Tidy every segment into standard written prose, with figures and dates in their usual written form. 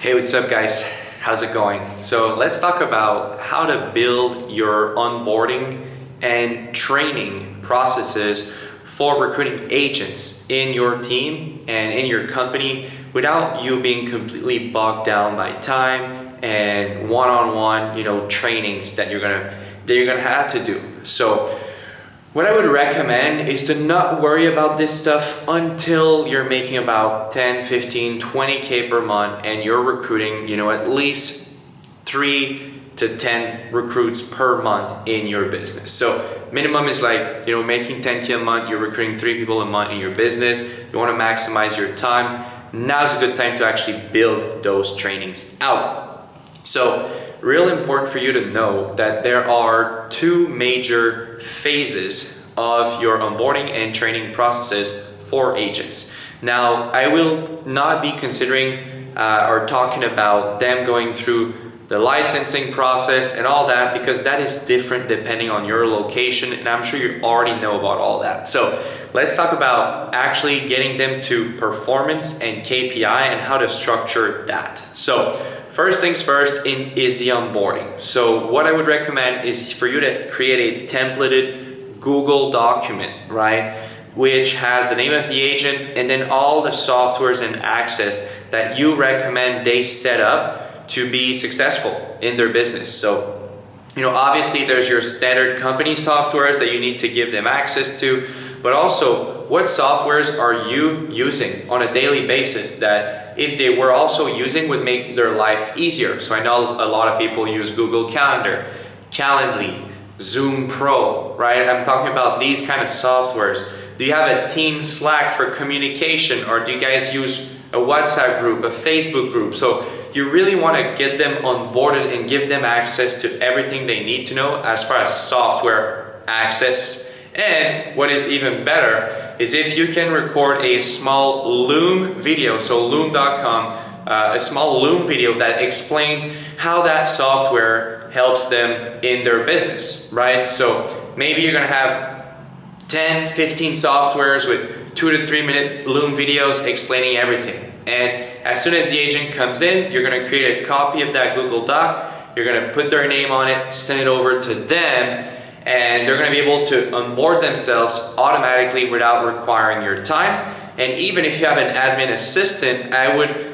Hey, what's up guys? How's it going? So let's talk about how to build your onboarding and training processes for recruiting agents in your team and in your company without you being completely bogged down by time and one-on-one, trainings that you're gonna have to do. So what I would recommend is to not worry about this stuff until you're making about 10, 15, 20K per month and you're recruiting, at least 3 to 10 recruits per month in your business. So minimum is like, making 10K a month, you're recruiting 3 people a month in your business. You want to maximize your time. Now's a good time to actually build those trainings out. So real important for you to know that there are 2 major phases of your onboarding and training processes for agents. Now, I will not be considering or talking about them going through the licensing process and all that, because that is different depending on your location, and I'm sure you already know about all that. So let's talk about actually getting them to performance and KPI and how to structure that. So first things first is the onboarding. So what I would recommend is for you to create a templated Google document, right? Which has the name of the agent and then all the softwares and access that you recommend they set up to be successful in their business. So, obviously there's your standard company softwares that you need to give them access to, but also what softwares are you using on a daily basis that if they were also using would make their life easier. So I know a lot of people use Google Calendar, Calendly, Zoom Pro, right? I'm talking about these kind of softwares. Do you have a team Slack for communication, or do you guys use a WhatsApp group, a Facebook group? So you really want to get them onboarded and give them access to everything they need to know as far as software access. And what is even better is if you can record a small Loom video, so loom.com, a small Loom video that explains how that software helps them in their business, right? So maybe you're gonna have 10, 15 softwares with 2 to 3 minute Loom videos explaining everything. And as soon as the agent comes in, you're gonna create a copy of that Google Doc, you're gonna put their name on it, send it over to them, and they're gonna be able to onboard themselves automatically without requiring your time. And even if you have an admin assistant, I would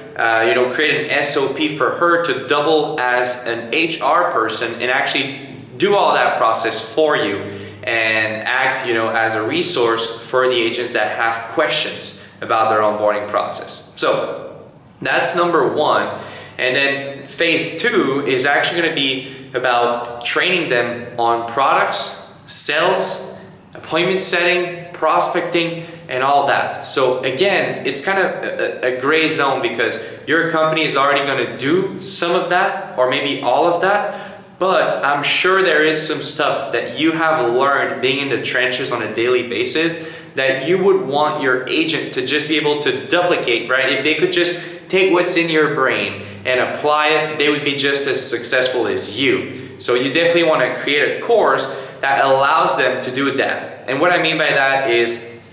create an SOP for her to double as an HR person and actually do all that process for you and act as a resource for the agents that have questions about their onboarding process. So that's number 1. And then phase 2 is actually going to be about training them on products, sales, appointment setting, prospecting, and all that. So again, it's kind of a gray zone because your company is already going to do some of that or maybe all of that. But I'm sure there is some stuff that you have learned being in the trenches on a daily basis that you would want your agent to just be able to duplicate, right? If they could just take what's in your brain and apply it, they would be just as successful as you. So you definitely want to create a course that allows them to do that. And what I mean by that is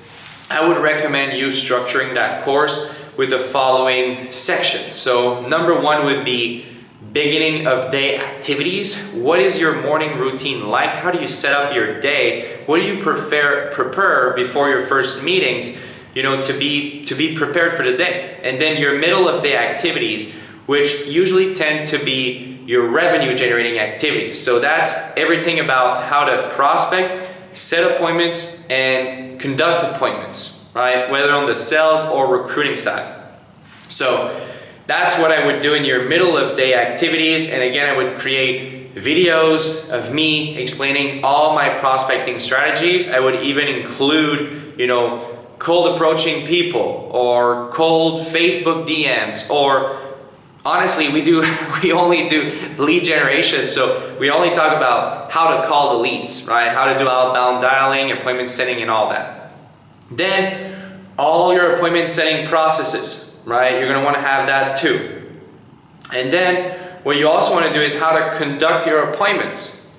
I would recommend you structuring that course with the following sections. So number 1 would be beginning of day activities. What is your morning routine like? How do you set up your day? What do you prepare before your first meetings, to be prepared for the day? And then your middle of day activities, which usually tend to be your revenue generating activities. So that's everything about how to prospect, set appointments, and conduct appointments, right? Whether on the sales or recruiting side. So that's what I would do in your middle of day activities. And again, I would create videos of me explaining all my prospecting strategies. I would even include, cold approaching people or cold Facebook DMs, or honestly, we only do lead generation. So we only talk about how to call the leads, right? How to do outbound dialing, appointment setting, and all that. Then all your appointment setting processes, right? You're gonna wanna have that too. And then what you also wanna do is how to conduct your appointments.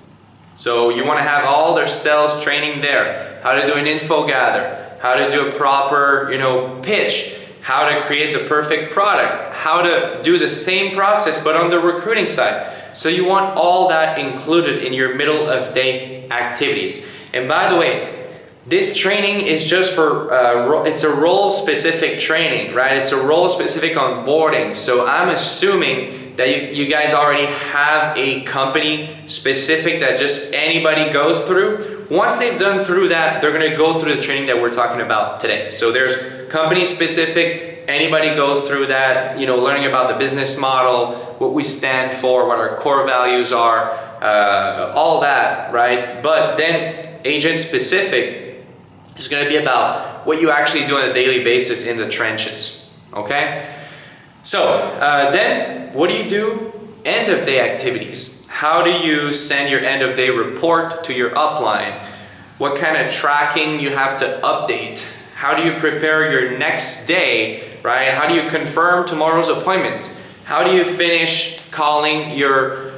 So you wanna have all their sales training there, how to do an info gather, how to do a proper, pitch, how to create the perfect product, how to do the same process but on the recruiting side. So you want all that included in your middle of day activities. And by the way, this training is just for, it's a role specific training, right? It's a role specific onboarding. So I'm assuming that you guys already have a company specific that just anybody goes through. Once they've done through that, they're gonna go through the training that we're talking about today. So there's company specific, anybody goes through that, you know, learning about the business model, what we stand for, what our core values are, all that, right? But then agent specific is going to be about what you actually do on a daily basis in the trenches, okay? So then what do? End of day activities. How do you send your end of day report to your upline? What kind of tracking you have to update? How do you prepare your next day, right? How do you confirm tomorrow's appointments? How do you finish calling your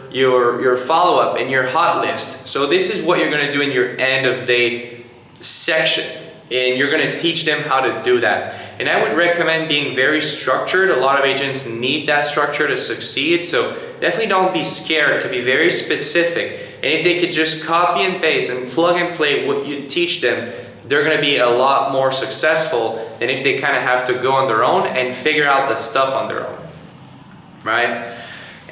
follow-up and your hot list? So this is what you're going to do in your end of day section, and you're going to teach them how to do that. And I would recommend being very structured. A lot of agents need that structure to succeed, so definitely don't be scared to be very specific. And if they could just copy and paste and plug and play what you teach them, they're going to be a lot more successful than if they kind of have to go on their own and figure out the stuff on their own, right?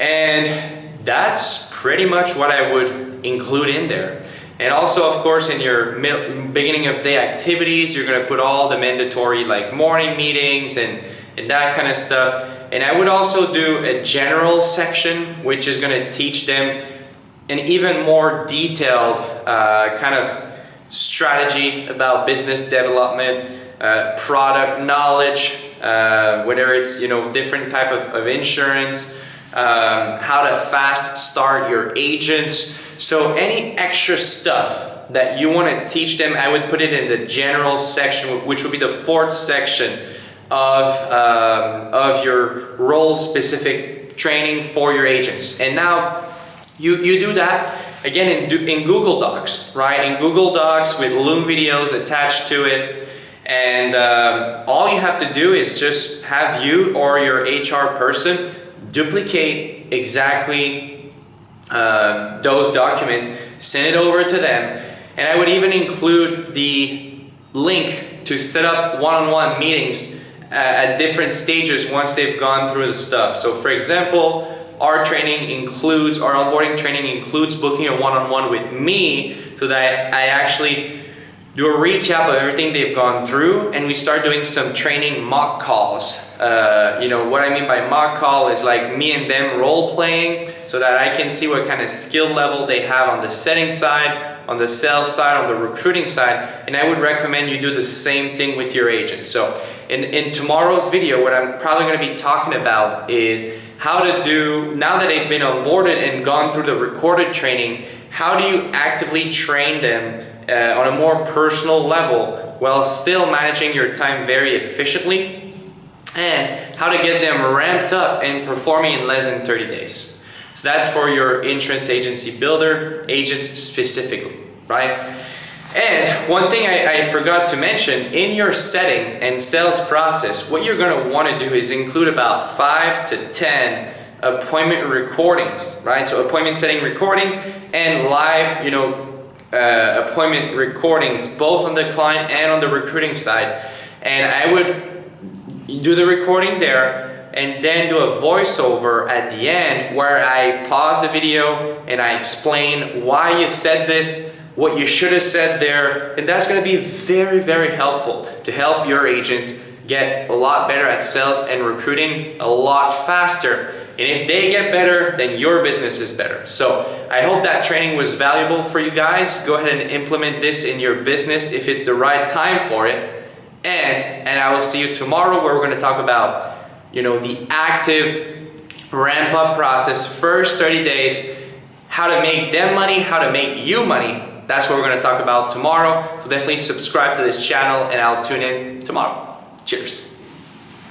And that's pretty much what I would include in there. And also, of course, in your beginning of day activities, you're going to put all the mandatory like morning meetings and that kind of stuff. And I would also do a general section, which is going to teach them an even more detailed kind of strategy about business development, product knowledge, whether it's, you know, different type of insurance, how to fast start your agents. So any extra stuff that you want to teach them, I would put it in the general section, which would be the fourth section of your role-specific training for your agents. And now you do that again in Google Docs, right? In Google Docs with Loom videos attached to it. And all you have to do is just have you or your HR person duplicate exactly those documents, send it over to them, and I would even include the link to set up one-on-one meetings at different stages once they've gone through the stuff. So for example, our onboarding training includes booking a one-on-one with me so that I actually do a recap of everything they've gone through, and we start doing some training mock calls. You know, what I mean by mock call is like me and them role playing so that I can see what kind of skill level they have on the setting side, on the sales side, on the recruiting side, and I would recommend you do the same thing with your agent. So in tomorrow's video, what I'm probably going to be talking about is how to do, now that they've been onboarded and gone through the recorded training, how do you actively train them on a more personal level while still managing your time very efficiently, and how to get them ramped up and performing in less than 30 days. So that's for your insurance agency builder agents specifically, right? And one thing I forgot to mention, in your setting and sales process, what you're going to want to do is include about 5 to 10 appointment recordings, right? So appointment setting recordings and live, you know, appointment recordings, both on the client and on the recruiting side. And I would do the recording there and then do a voiceover at the end where I pause the video and I explain why you said this, what you should have said there. And that's going to be very, very helpful to help your agents get a lot better at sales and recruiting a lot faster. And if they get better, then your business is better. So I hope that training was valuable for you guys. Go ahead and implement this in your business if it's the right time for it. And I will see you tomorrow, where we're going to talk about, you know, the active ramp up process, first 30 days, how to make them money, how to make you money. That's what we're going to talk about tomorrow. So definitely subscribe to this channel and I'll tune in tomorrow. Cheers.